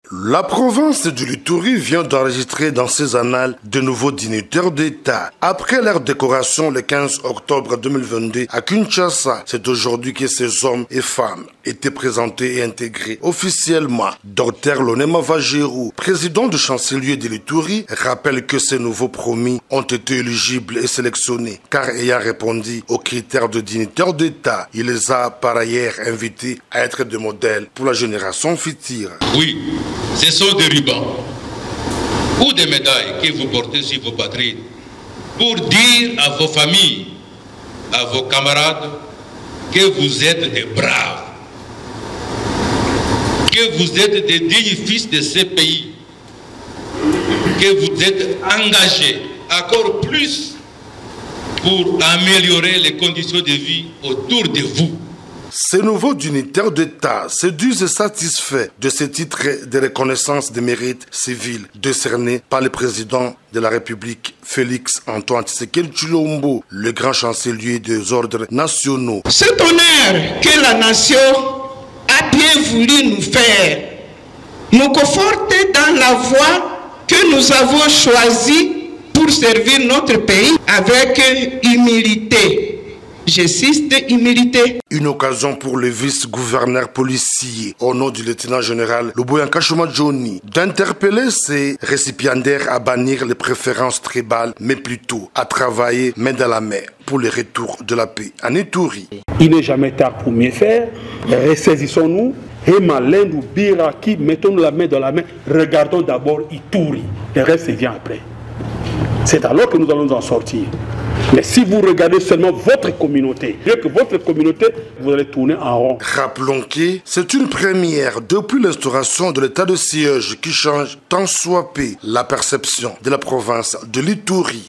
La province de l'Ituri vient d'enregistrer dans ses annales de nouveaux dignitaires d'État. Après leur décoration le 15 octobre 2022 à Kinshasa, c'est aujourd'hui que ces hommes et femmes étaient présentés et intégrés officiellement. Dr Lonema Vajerou, président du chancelier de l'Ituri, rappelle que ces nouveaux promis ont été éligibles et sélectionnés car ayant répondu aux critères de dignitaires d'État, il les a par ailleurs invités à être des modèles pour la génération future. Oui. Ce sont des rubans ou des médailles que vous portez sur vos poitrines pour dire à vos familles, à vos camarades que vous êtes des braves, que vous êtes des dignes fils de ce pays, que vous êtes engagés encore plus pour améliorer les conditions de vie autour de vous. Ces nouveaux dignitaires d'État se disent satisfaits de ce titre de reconnaissance des mérites civils décerné par le président de la République, Félix Antoine Tshisekedi Tshilombo, le grand chancelier des ordres nationaux. Cet honneur que la nation a bien voulu nous faire nous conforte dans la voie que nous avons choisie pour servir notre pays avec humilité. J'insiste, humilité. Une occasion pour le vice-gouverneur policier, au nom du lieutenant-général Luboyanka Chuma Johnny, d'interpeller ces récipiendaires à bannir les préférences tribales, mais plutôt à travailler main dans la main pour le retour de la paix en Ituri. Il n'est jamais tard pour mieux faire. Ressaisissons-nous. Et Malendou, Biraki, mettons-nous la main dans la main. Regardons d'abord Ituri. Le reste vient après. C'est alors que nous allons en sortir. Mais si vous regardez seulement votre communauté, bien que votre communauté, vous allez tourner en rond. Rappelons que c'est une première depuis l'instauration de l'état de siège qui change tant soit peu la perception de la province de l'Ituri.